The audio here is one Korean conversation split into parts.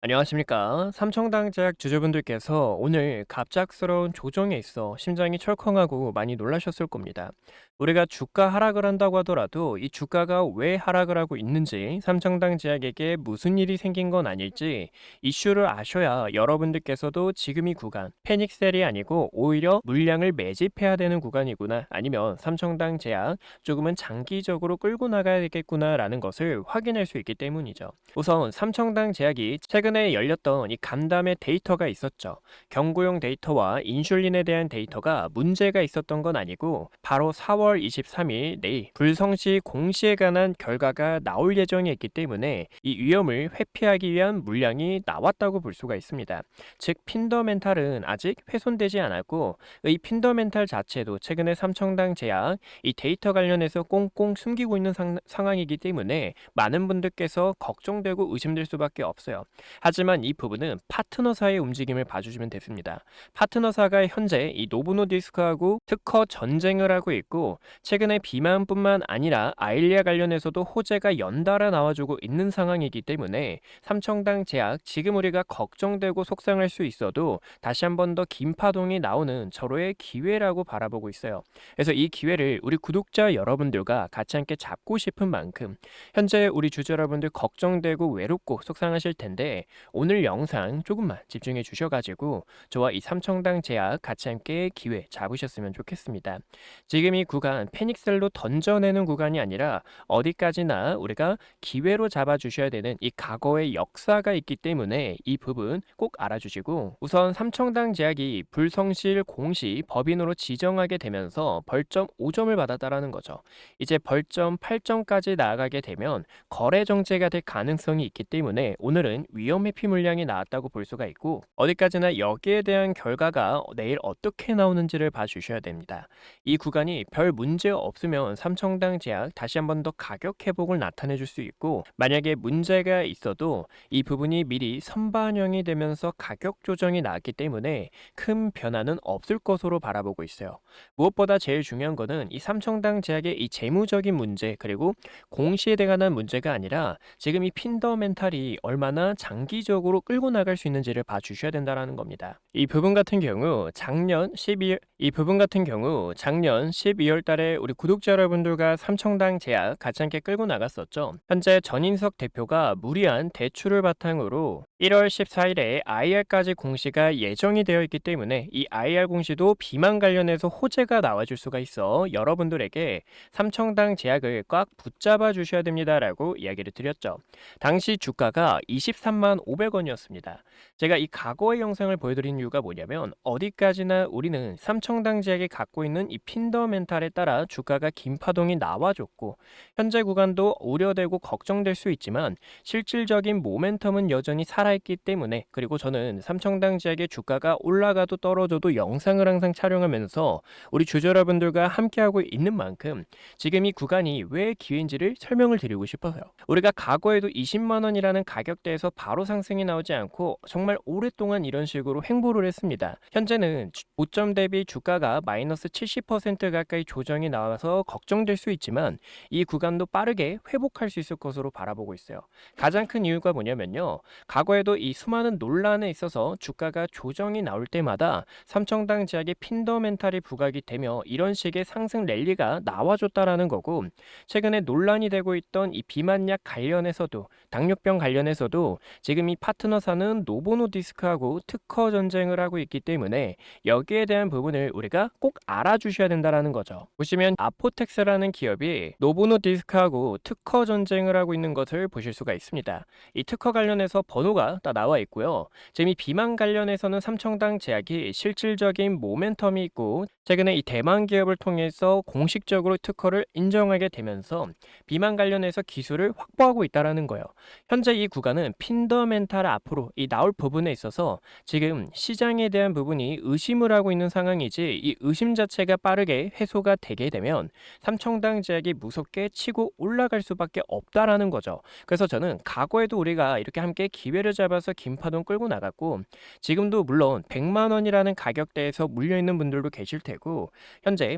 안녕하십니까. 삼청당 제약 주주분들께서 오늘 갑작스러운 조정에 있어 심장이 철컹하고 많이 놀라셨을 겁니다. 우리가 주가 하락을 한다고 하더라도 이 주가가 왜 하락을 하고 있는지, 삼청당 제약에게 무슨 일이 생긴 건 아닐지 이슈를 아셔야 여러분들께서도 지금 이 구간 패닉셀이 아니고 오히려 물량을 매집해야 되는 구간이구나, 아니면 삼청당 제약 조금은 장기적으로 끌고 나가야 되겠구나라는 것을 확인할 수 있기 때문이죠. 우선 삼청당 제약이 최근에 열렸던 이 간담회 데이터가 있었죠. 경구용 데이터와 인슐린에 대한 데이터가 문제가 있었던 건 아니고, 바로 4월 23일 내일 불성시 공시에 관한 결과가 나올 예정이 있기 때문에 이 위험을 회피하기 위한 물량이 나왔다고 볼 수가 있습니다. 즉 핀더멘탈은 아직 훼손되지 않았고, 이 핀더멘탈 자체도 최근에 삼청당 제약 이 데이터 관련해서 꽁꽁 숨기고 있는 상황이기 때문에 많은 분들께서 걱정되고 의심될 수밖에 없어요. 하지만 이 부분은 파트너사의 움직임을 봐주시면 됐습니다. 파트너사가 현재 이 노보노디스크하고 특허 전쟁을 하고 있고, 최근에 비만뿐만 아니라 아일리아 관련해서도 호재가 연달아 나와주고 있는 상황이기 때문에 삼청당 제약, 지금 우리가 걱정되고 속상할 수 있어도 다시 한 번 더 긴 파동이 나오는 절호의 기회라고 바라보고 있어요. 그래서 이 기회를 우리 구독자 여러분들과 같이 함께 잡고 싶은 만큼, 현재 우리 주주 여러분들 걱정되고 외롭고 속상하실 텐데, 오늘 영상 조금만 집중해 주셔가지고 저와 이 삼청당 제약 같이 함께 기회 잡으셨으면 좋겠습니다. 지금 이 구간 패닉셀로 던져내는 구간이 아니라 어디까지나 우리가 기회로 잡아주셔야 되는 이 과거의 역사가 있기 때문에 이 부분 꼭 알아주시고, 우선 삼청당 제약이 불성실 공시 법인으로 지정하게 되면서 벌점 5점을 받았다라는 거죠. 이제 벌점 8점까지 나아가게 되면 거래 정지가 될 가능성이 있기 때문에 오늘은 위험 회피 물량이 나왔다고 볼 수가 있고, 어디까지나 여기에 대한 결과가 내일 어떻게 나오는지를 봐주셔야 됩니다. 이 구간이 별 문제 없으면 삼청당 제약 다시 한 번 더 가격 회복을 나타내 줄 수 있고, 만약에 문제가 있어도 이 부분이 미리 선반영이 되면서 가격 조정이 나왔기 때문에 큰 변화는 없을 것으로 바라보고 있어요. 무엇보다 제일 중요한 거는 이 삼청당 제약의 이 재무적인 문제, 그리고 공시에 대한 문제가 아니라 지금 이 핀더멘탈이 얼마나 장기적으로 끌고 나갈 수 있는지를 봐주셔야 된다는 겁니다. 이 부분 같은 경우 작년 12월 달에 우리 구독자 여러분들과 삼청당 제약 같이 함께 끌고 나갔었죠. 현재 전인석 대표가 무리한 대출을 바탕으로 1월 14일에 IR까지 공시가 예정이 되어 있기 때문에 이 IR 공시도 비만 관련해서 호재가 나와줄 수가 있어 여러분들에게 삼청당 제약을 꽉 붙잡아 주셔야 됩니다라고 이야기를 드렸죠. 당시 주가가 23만 500원이었습니다. 제가 이 과거의 영상을 보여드린 이유가 뭐냐면, 어디까지나 우리는 삼청당 제약이 갖고 있는 이 핀더멘탈에 따라 주가가 긴 파동이 나와줬고, 현재 구간도 우려되고 걱정될 수 있지만 실질적인 모멘텀은 여전히 살아있기 때문에, 그리고 저는 삼청당 제약의 주가가 올라가도 떨어져도 영상을 항상 촬영하면서 우리 주주 여러분들과 함께하고 있는 만큼 지금 이 구간이 왜 기회인지를 설명을 드리고 싶어요. 우리가 과거에도 20만 원이라는 가격대에서 바로 상승이 나오지 않고 정말 오랫동안 이런 식으로 횡보를 했습니다. 현재는 고점 대비 주가가 마이너스 70% 가까이 조정이 나와서 걱정될 수 있지만 이 구간도 빠르게 회복할 수 있을 것으로 바라보고 있어요. 가장 큰 이유가 뭐냐면요, 과거에도 이 수많은 논란에 있어서 주가가 조정이 나올 때마다 삼청당 제약의 핀더멘탈이 부각이 되며 이런 식의 상승 랠리가 나와줬다라는 거고, 최근에 논란이 되고 있던 이 비만약 관련해서도, 당뇨병 관련해서도 지금 이 파트너사는 노보노디스크하고 특허 전쟁을 하고 있기 때문에 여기에 대한 부분을 우리가 꼭 알아주셔야 된다는 거죠. 보시면 아포텍스라는 기업이 노보노디스크하고 특허 전쟁을 하고 있는 것을 보실 수가 있습니다. 이 특허 관련해서 번호가 다 나와 있고요. 지금 이 비만 관련해서는 삼청당 제약이 실질적인 모멘텀이 있고, 최근에 이 대만 기업을 통해서 공식적으로 특허를 인정하게 되면서 비만 관련해서 기술을 확보하고 있다는 거예요. 현재 이 구간은 핀더멘탈 앞으로 이 나올 부분에 있어서 지금 시장에 대한 부분이 의심을 하고 있는 상황이지, 이 의심 자체가 빠르게 해소가 되게 되면 삼청당 제약이 무섭게 치고 올라갈 수밖에 없다라는 거죠. 그래서 저는 과거에도 우리가 이렇게 함께 기회를 잡아서 긴 파동 끌고 나갔고, 지금도 물론 100만 원이라는 가격대에서 물려 있는 분들도 계실 테고, 현재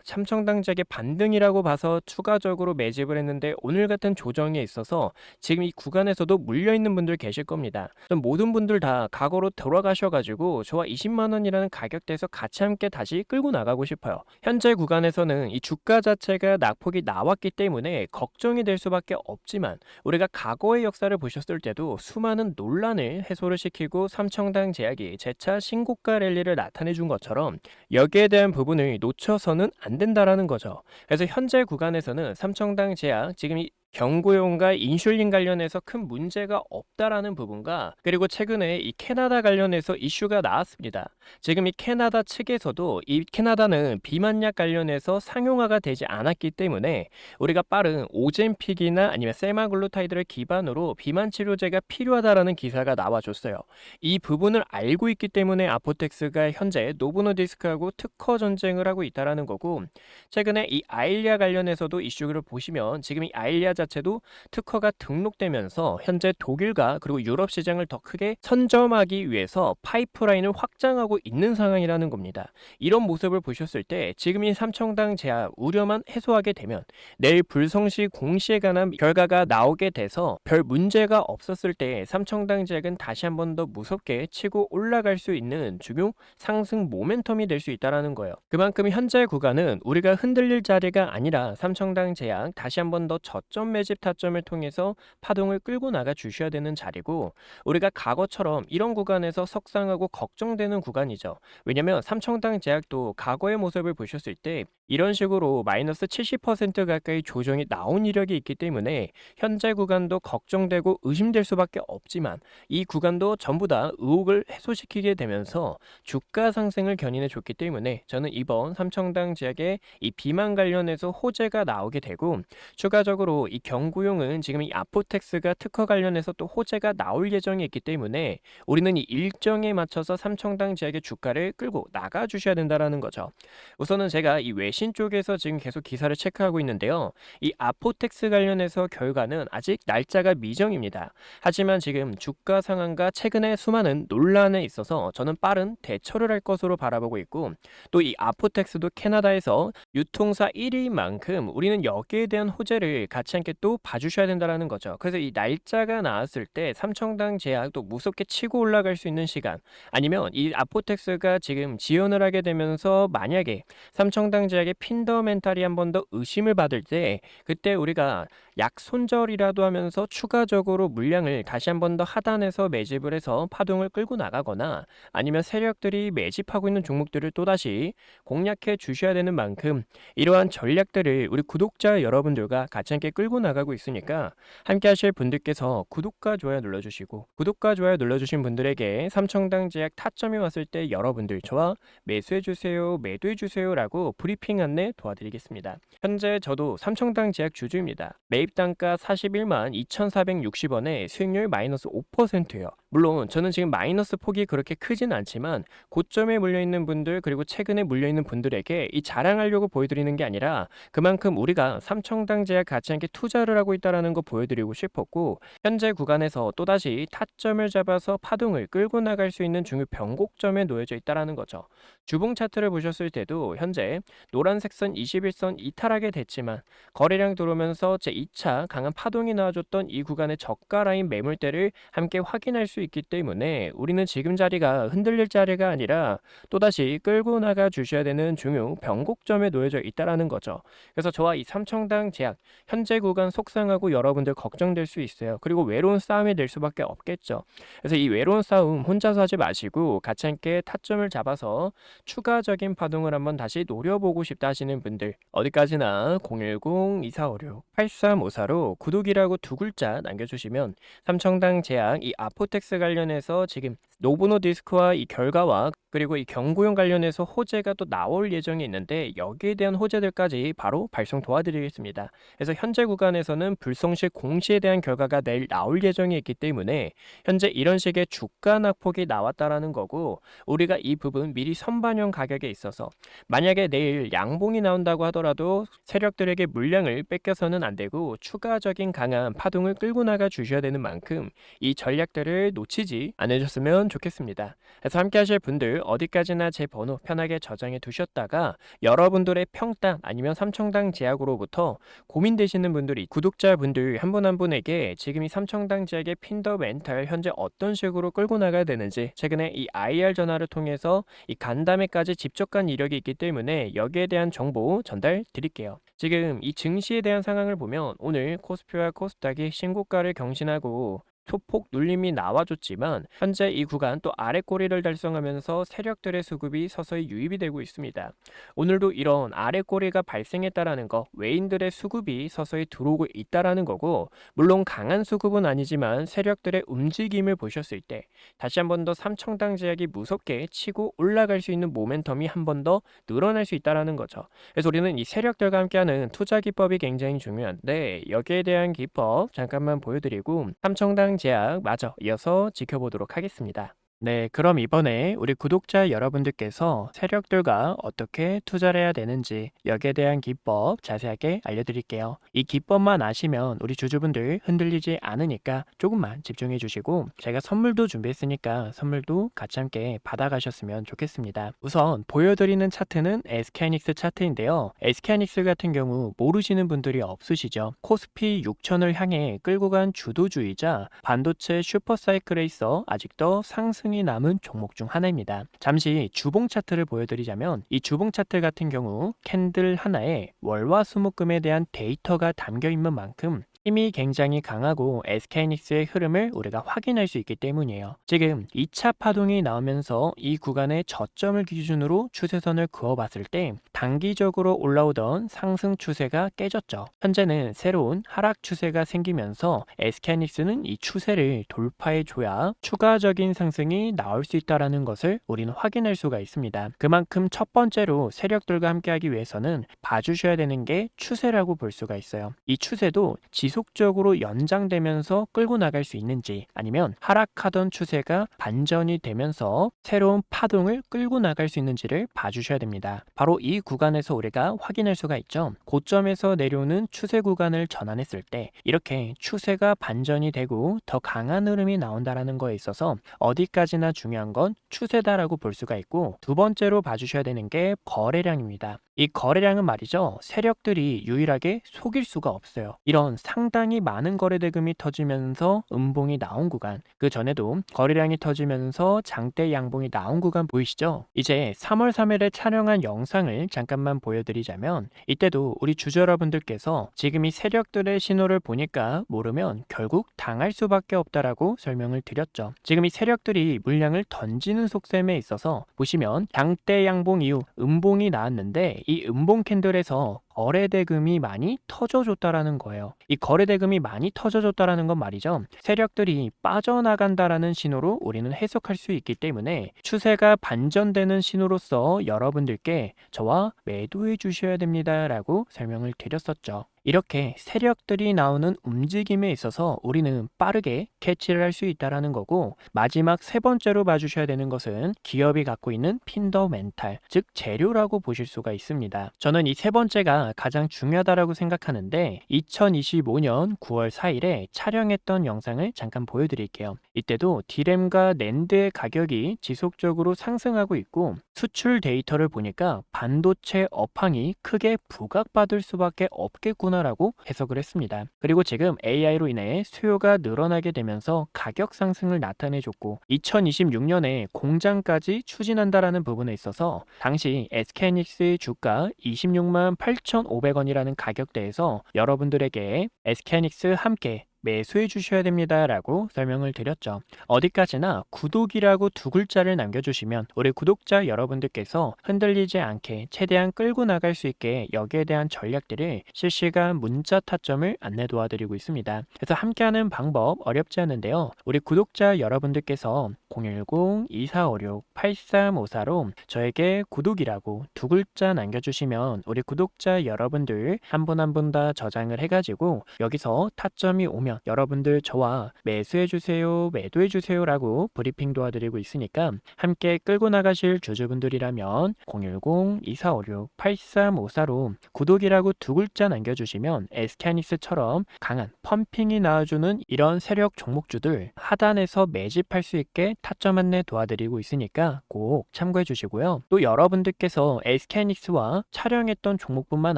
삼청당작의 반등이라고 봐서 추가적으로 매집을 했는데 오늘 같은 조정에 있어서 지금 이 구간에서도 물려 있는 분들 계실 겁니다. 좀 모든 분들 다 과거로 돌아가셔가지고 저와 20만 원이라는 가격대에서 같이 함께 다시 끌고 나가고 싶어요. 현재 구간에서는 이 주가 자체가 낙폭이 나왔기 때문에 걱정이 될 수밖에 없지만, 우리가 과거의 역사를 보셨을 때도 수많은 논란을 해소를 시키고 삼청당 제약이 재차 신고가 랠리를 나타내 준 것처럼 여기에 대한 부분을 놓쳐서는 안 된다라는 거죠. 그래서 현재 구간에서는 삼청당 제약 지금 이 경구용과 인슐린 관련해서 큰 문제가 없다라는 부분과, 그리고 최근에 이 캐나다 관련해서 이슈가 나왔습니다. 지금 이 캐나다 측에서도 이 캐나다는 비만약 관련해서 상용화가 되지 않았기 때문에 우리가 빠른 오젬픽이나 아니면 세마글루타이드를 기반으로 비만 치료제가 필요하다라는 기사가 나와줬어요. 이 부분을 알고 있기 때문에 아포텍스가 현재 노보노디스크하고 특허 전쟁을 하고 있다라는 거고, 최근에 이 아일리아 관련해서도 이슈를 보시면 지금 이 아일리아 자체도 특허가 등록되면서 현재 독일과 그리고 유럽 시장을 더 크게 선점하기 위해서 파이프라인을 확장하고 있는 상황이라는 겁니다. 이런 모습을 보셨을 때 지금 이 삼청당 제약 우려만 해소하게 되면 내일 불성시 공시에 관한 결과가 나오게 돼서 별 문제가 없었을 때 삼청당 제약은 다시 한 번 더 무섭게 치고 올라갈 수 있는 중요 상승 모멘텀이 될 수 있다는 거예요. 그만큼 현재 구간은 우리가 흔들릴 자리가 아니라 삼청당 제약 다시 한 번 더 저점 매집 타점을 통해서 파동을 끌고 나가 주셔야 되는 자리고, 우리가 과거처럼 이런 구간에서 석상하고 걱정되는 구간이죠. 왜냐면 삼청당 제약도 과거의 모습을 보셨을 때 이런 식으로 마이너스 70% 가까이 조정이 나온 이력이 있기 때문에 현재 구간도 걱정되고 의심될 수밖에 없지만, 이 구간도 전부 다 의혹을 해소시키게 되면서 주가 상승을 견인해 줬기 때문에 저는 이번 삼청당 제약의 이 비만 관련해서 호재가 나오게 되고, 추가적으로 이 경구용은 지금 이 아포텍스가 특허 관련해서 또 호재가 나올 예정이 있기 때문에 우리는 이 일정에 맞춰서 삼청당 제약의 주가를 끌고 나가 주셔야 된다라는 거죠. 우선은 제가 이 외신 쪽에서 지금 계속 기사를 체크하고 있는데요. 이 아포텍스 관련해서 결과는 아직 날짜가 미정입니다. 하지만 지금 주가 상황과 최근에 수많은 논란에 있어서 저는 빠른 대처를 할 것으로 바라보고 있고, 또 이 아포텍스도 캐나다에서 유통사 1위인 만큼 우리는 여기에 대한 호재를 같이 함께 또 봐주셔야 된다는 거죠. 그래서 이 날짜가 나왔을 때 삼청당 제약도 무섭게 치고 올라갈 수 있는 시간, 아니면 이 아포텍스가 지금 지연을 하게 되면서 만약에 삼청당 제약의 핀더멘탈이 한 번 더 의심을 받을 때, 그때 우리가 약 손절이라도 하면서 추가적으로 물량을 다시 한 번 더 하단에서 매집을 해서 파동을 끌고 나가거나, 아니면 세력들이 매집하고 있는 종목들을 또다시 공략해 주셔야 되는 만큼 이러한 전략들을 우리 구독자 여러분들과 같이 함께 끌고 나가고 있으니까, 함께 하실 분들께서 구독과 좋아요 눌러주시고, 구독과 좋아요 눌러주신 분들에게 삼청당 제약 타점이 왔을 때 여러분들 저와 매수해주세요, 매도해주세요 라고 브리핑 안내 도와드리겠습니다. 현재 저도 삼청당 제약 주주입니다. 매입 단가 41만 2,460원에 수익률 마이너스 5%예요. 물론 저는 지금 마이너스 폭이 그렇게 크진 않지만 고점에 물려있는 분들, 그리고 최근에 물려있는 분들에게 이 자랑하려고 보여드리는 게 아니라 그만큼 우리가 삼청당 제약 같이 함께 투자를 하고 있다는 거 보여드리고 싶었고, 현재 구간에서 또다시 타점을 잡아서 파동을 끌고 나갈 수 있는 중요 변곡점에 놓여져 있다는 거죠. 주봉 차트를 보셨을 때도 현재 노란색 선 21선 이탈하게 됐지만 거래량 들어오면서 제2차 강한 파동이 나와줬던 이 구간의 저가 라인 매물대를 함께 확인할 수 있기 때문에 우리는 지금 자리가 흔들릴 자리가 아니라 또다시 끌고 나가 주셔야 되는 중요 변곡점에 놓여져 있다는 거죠. 그래서 저와 이 삼청당 제약 현재 구간 속상하고 여러분들 걱정될 수 있어요. 그리고 외로운 싸움이 될 수밖에 없겠죠. 그래서 이 외로운 싸움 혼자서 하지 마시고 같이 함께 타점을 잡아서 추가적인 파동을 한번 다시 노려보고 싶다 하시는 분들, 어디까지나 010-2456-8354로 구독이라고 두 글자 남겨주시면 삼청당 제약 이 아포텍스 SK하이닉스 관련해서 지금 노브노디스크와 이 결과와 그리고 이 경고용 관련해서 호재가 또 나올 예정이 있는데 여기에 대한 호재들까지 바로 발송 도와드리겠습니다. 그래서 현재 구간에서는 불성시 공시에 대한 결과가 내일 나올 예정이 있기 때문에 현재 이런 식의 주가 낙폭이 나왔다라는 거고 우리가 이 부분 미리 선반영 가격에 있어서 만약에 내일 양봉이 나온다고 하더라도 세력들에게 물량을 뺏겨서는 안 되고 추가적인 강한 파동을 끌고 나가 주셔야 되는 만큼 이 전략들을 놓치지 않으셨으면 좋겠습니다. 그래서 함께 하실 분들 어디까지나 제 번호 편하게 저장해 두셨다가 여러분들의 평당 아니면 삼청당 제약으로부터 고민되시는 분들이 구독자분들 한 분 한 분에게 지금 이 삼청당 제약의 핀더멘탈 현재 어떤 식으로 끌고 나가야 되는지 최근에 이 IR 전화를 통해서 이 간담회까지 직접 간 이력이 있기 때문에 여기에 대한 정보 전달 드릴게요. 지금 이 증시에 대한 상황을 보면 오늘 코스피와 코스닥이 신고가를 경신하고 소폭 눌림이 나와줬지만 현재 이 구간 또 아래 꼬리를 달성하면서 세력들의 수급이 서서히 유입이 되고 있습니다. 오늘도 이런 아래 꼬리가 발생했다라는 거, 외인들의 수급이 서서히 들어오고 있다라는 거고 물론 강한 수급은 아니지만 세력들의 움직임을 보셨을 때 다시 한 번 더 삼청당 제약이 무섭게 치고 올라갈 수 있는 모멘텀이 한 번 더 늘어날 수 있다라는 거죠. 그래서 우리는 이 세력들과 함께하는 투자 기법이 굉장히 중요한데 여기에 대한 기법 잠깐만 보여드리고 삼청당 제약 마저 이어서 지켜보도록 하겠습니다. 네, 그럼 이번에 우리 구독자 여러분들께서 세력들과 어떻게 투자를 해야 되는지 여기에 대한 기법 자세하게 알려드릴게요. 이 기법만 아시면 우리 주주분들 흔들리지 않으니까 조금만 집중해 주시고 제가 선물도 준비했으니까 선물도 같이 함께 받아가셨으면 좋겠습니다. 우선 보여드리는 차트는 SK하이닉스 차트인데요. SK하이닉스 같은 경우 모르시는 분들이 없으시죠. 코스피 6000을 향해 끌고 간 주도주의자 반도체 슈퍼사이클에 있어 아직도 상승 이 남은 종목 중 하나입니다. 잠시 주봉 차트를 보여드리자면 이 주봉 차트 같은 경우 캔들 하나에 월화수목금에 대한 데이터가 담겨 있는 만큼 힘이 굉장히 강하고 SK하이닉스의 흐름을 우리가 확인할 수 있기 때문이에요. 지금 2차 파동이 나오면서 이 구간의 저점을 기준으로 추세선을 그어봤을 때 단기적으로 올라오던 상승 추세가 깨졌죠. 현재는 새로운 하락 추세가 생기면서 SK하이닉스는 이 추세를 돌파해줘야 추가적인 상승이 나올 수 있다는 것을 우리는 확인할 수가 있습니다. 그만큼 첫 번째로 세력들과 함께하기 위해서는 봐주셔야 되는 게 추세라고 볼 수가 있어요. 이 추세도 지속적으로 연장되면서 끌고 나갈 수 있는지 아니면 하락하던 추세가 반전이 되면서 새로운 파동을 끌고 나갈 수 있는지를 봐주셔야 됩니다. 바로 이 구간에서 우리가 확인할 수가 있죠. 고점에서 내려오는 추세 구간을 전환했을 때 이렇게 추세가 반전이 되고 더 강한 흐름이 나온다는 거에 있어서 어디까지나 중요한 건 추세다라고 볼 수가 있고 두 번째로 봐주셔야 되는 게 거래량입니다. 이 거래량은 말이죠. 세력들이 유일하게 속일 수가 없어요. 이런 상당히 많은 거래 대금이 터지면서 음봉이 나온 구간, 그 전에도 거래량이 터지면서 장대 양봉이 나온 구간 보이시죠? 이제 3월 3일에 촬영한 영상을 잠깐만 보여드리자면 이때도 우리 주주 여러분들께서 지금 이 세력들의 신호를 보니까 모르면 결국 당할 수밖에 없다라고 설명을 드렸죠. 지금 이 세력들이 물량을 던지는 속셈에 있어서 보시면 장대 양봉 이후 음봉이 나왔는데 이 음봉 캔들에서 거래대금이 많이 터져줬다라는 거예요. 이 거래대금이 많이 터져줬다라는 건 말이죠. 세력들이 빠져나간다라는 신호로 우리는 해석할 수 있기 때문에 추세가 반전되는 신호로서 여러분들께 저와 매도해 주셔야 됩니다라고 설명을 드렸었죠. 이렇게 세력들이 나오는 움직임에 있어서 우리는 빠르게 캐치를 할 수 있다는 거고 마지막 세 번째로 봐주셔야 되는 것은 기업이 갖고 있는 핀더멘탈, 즉 재료라고 보실 수가 있습니다. 저는 이 세 번째가 가장 중요하다고 생각하는데 2025년 9월 4일에 촬영했던 영상을 잠깐 보여드릴게요. 이때도 디램과 낸드의 가격이 지속적으로 상승하고 있고 수출 데이터를 보니까 반도체 업황이 크게 부각받을 수밖에 없겠구나 라고 해석을 했습니다. 그리고 지금 AI로 인해 수요가 늘어나게 되면서 가격 상승을 나타내줬고 2026년에 공장까지 추진한다라는 부분에 있어서 당시 SK하이닉스의 주가 26만 8,500원이라는 가격대에서 여러분들에게 SK하이닉스 함께 매수해 주셔야 됩니다라고 설명을 드렸죠. 어디까지나 구독이라고 두 글자를 남겨주시면 우리 구독자 여러분들께서 흔들리지 않게 최대한 끌고 나갈 수 있게 여기에 대한 전략들을 실시간 문자 타점을 안내 도와드리고 있습니다. 그래서 함께하는 방법 어렵지 않은데요. 우리 구독자 여러분들께서 010-2456-8354로 저에게 구독이라고 두 글자 남겨주시면 우리 구독자 여러분들 한 분 한 분 다 저장을 해가지고 여기서 타점이 오면 여러분들 저와 매수해주세요, 매도해주세요라고 브리핑 도와드리고 있으니까 함께 끌고 나가실 주주분들이라면 010-2456-8354로 구독이라고 두 글자 남겨주시면 SK하이닉스처럼 강한 펌핑이 나와주는 이런 세력 종목주들 하단에서 매집할 수 있게 타점 안내 도와드리고 있으니까 꼭 참고해 주시고요. 또 여러분들께서 SK하이닉스와 촬영했던 종목뿐만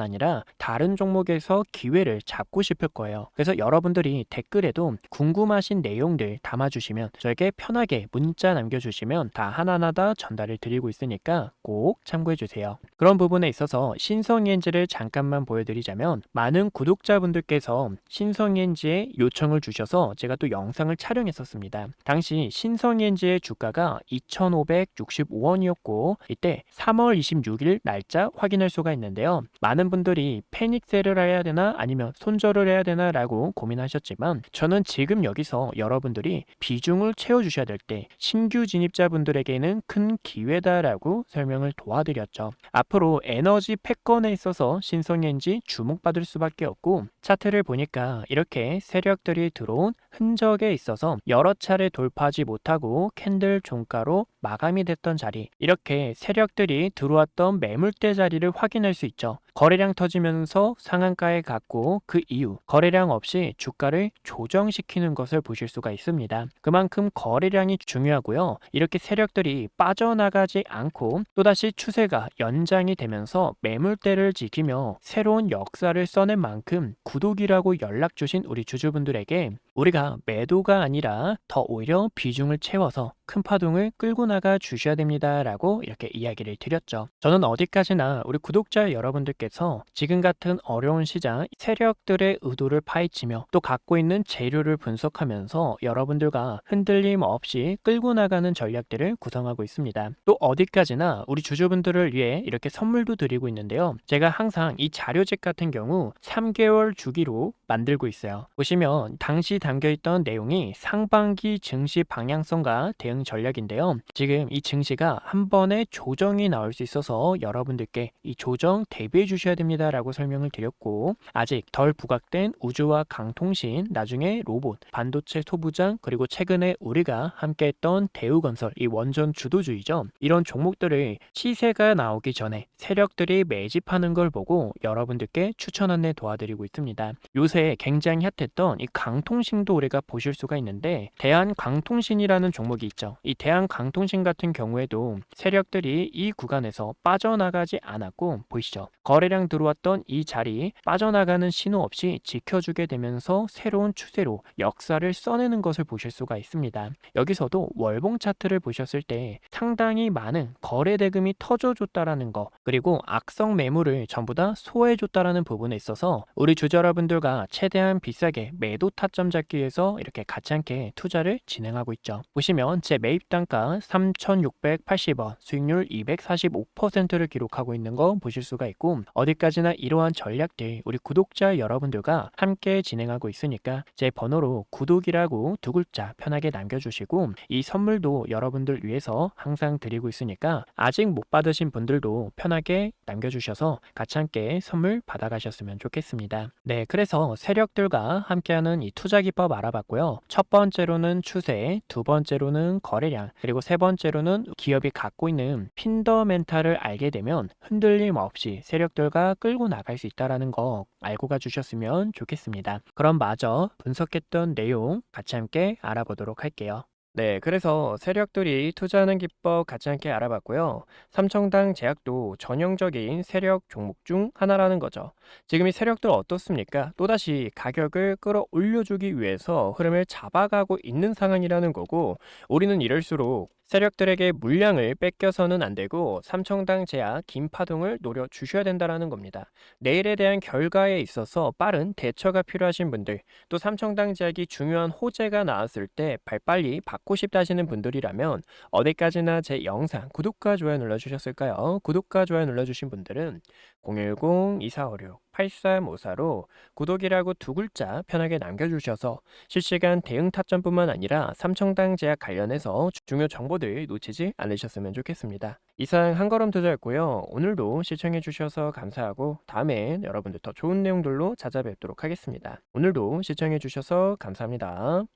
아니라 다른 종목에서 기회를 잡고 싶을 거예요. 그래서 여러분들이 댓글에도 궁금하신 내용들 담아주시면 저에게 편하게 문자 남겨주시면 다 하나하나 다 전달을 드리고 있으니까 꼭 참고해 주세요. 그런 부분에 있어서 신성이엔지를 잠깐만 보여드리자면 많은 구독자분들께서 신성이엔지에 요청을 주셔서 제가 또 영상을 촬영했었습니다. 당시 신성이엔지의 주가가 2,565원이었고 이때 3월 26일 날짜 확인할 수가 있는데요. 많은 분들이 패닉셀을 해야 되나 아니면 손절을 해야 되나 라고 고민하셨지만 저는 지금 여기서 여러분들이 비중을 채워주셔야 될 때 신규 진입자분들에게는 큰 기회다라고 설명을 도와드렸죠. 앞으로 에너지 패권에 있어서 신성이엔지 주목받을 수밖에 없고 차트를 보니까 이렇게 세력들이 들어온 흔적에 있어서 여러 차례 돌파하지 못하고 캔들 종가로 마감이 됐던 자리, 이렇게 세력들이 들어왔던 매물대 자리를 확인할 수 있죠. 거래량 터지면서 상한가에 갔고 그 이후 거래량 없이 주가를 조정시키는 것을 보실 수가 있습니다. 그만큼 거래량이 중요하고요. 이렇게 세력들이 빠져나가지 않고 또다시 추세가 연장이 되면서 매물대를 지키며 새로운 역사를 써낸 만큼 구독이라고 연락 주신 우리 주주분들에게 우리가 매도가 아니라 더 오히려 비중을 채워서 큰 파동을 끌고 나가 주셔야 됩니다 라고 이렇게 이야기를 드렸죠. 저는 어디까지나 우리 구독자 여러분들께서 지금 같은 어려운 시장 세력들의 의도를 파헤치며 또 갖고 있는 재료를 분석하면서 여러분들과 흔들림 없이 끌고 나가는 전략들을 구성하고 있습니다. 또 어디까지나 우리 주주분들을 위해 이렇게 선물도 드리고 있는데요. 제가 항상 이 자료집 같은 경우 3개월 주기로 만들고 있어요. 보시면 당시 담겨있던 내용이 상반기 증시 방향성과 대응 전략인데요. 지금 이 증시가 한 번에 조정이 나올 수 있어서 여러분들께 이 조정 대비해 주셔야 됩니다 라고 설명을 드렸고 아직 덜 부각된 우주와 강통신, 나중에 로봇, 반도체 소부장, 그리고 최근에 우리가 함께했던 대우건설, 이 원전 주도주의죠. 이런 종목들을 시세가 나오기 전에 세력들이 매집하는 걸 보고 여러분들께 추천 안내 도와드리고 있습니다. 요새 굉장히 핫했던 이 강통신도 우리가 보실 수가 있는데 대한강통신이라는 종목이 있죠. 이 대한강통신 같은 경우에도 세력들이 이 구간에서 빠져나가지 않았고 보이시죠? 거래량 들어왔던 이 자리 빠져나가는 신호 없이 지켜주게 되면서 새로운 추세로 역사를 써내는 것을 보실 수가 있습니다. 여기서도 월봉 차트를 보셨을 때 상당히 많은 거래 대금이 터져줬다라는 거 그리고 악성 매물을 전부 다 소화해줬다라는 부분에 있어서 우리 주주 여러분들과 최대한 비싸게 매도 타점 잡기 위해서 이렇게 같이 함께 투자를 진행하고 있죠. 보시면 제 매입 단가 3,680원, 수익률 245%를 기록하고 있는 거 보실 수가 있고 어디까지나 이러한 전략들 우리 구독자 여러분들과 함께 진행하고 있으니까 제 번호로 구독이라고 두 글자 편하게 남겨주시고 이 선물도 여러분들 위해서 항상 드리고 있으니까 아직 못 받으신 분들도 편하게 남겨주셔서 같이 함께 선물 받아가셨으면 좋겠습니다. 네, 그래서 세력들과 함께하는 이 투자 기법 알아봤고요. 첫 번째로는 추세, 두 번째로는 거래량, 그리고 세 번째로는 기업이 갖고 있는 핀더멘탈을 알게 되면 흔들림 없이 세력들과 끌고 나갈 수 있다는 거 알고 가주셨으면 좋겠습니다. 그럼 마저 분석했던 내용 같이 함께 알아보도록 할게요. 네, 그래서 세력들이 투자하는 기법 같이 함께 알아봤고요. 삼청당 제약도 전형적인 세력 종목 중 하나라는 거죠. 지금 이 세력들 어떻습니까? 또다시 가격을 끌어올려주기 위해서 흐름을 잡아가고 있는 상황이라는 거고, 우리는 이럴수록 세력들에게 물량을 뺏겨서는 안 되고 삼청당 제약 긴 파동을 노려 주셔야 된다라는 겁니다. 내일에 대한 결과에 있어서 빠른 대처가 필요하신 분들, 또 삼청당 제약이 중요한 호재가 나왔을 때 발빨리 받고 싶다 하시는 분들이라면 어디까지나 제 영상 구독과 좋아요 눌러주셨을까요? 구독과 좋아요 눌러주신 분들은 010-2456-8354로 구독이라고 두 글자 편하게 남겨주셔서 실시간 대응 타점뿐만 아니라 삼청당 제약 관련해서 중요 정보들 놓치지 않으셨으면 좋겠습니다. 이상 한걸음 투자였고요. 오늘도 시청해 주셔서 감사하고 다음엔 여러분들 더 좋은 내용들로 찾아뵙도록 하겠습니다. 오늘도 시청해 주셔서 감사합니다.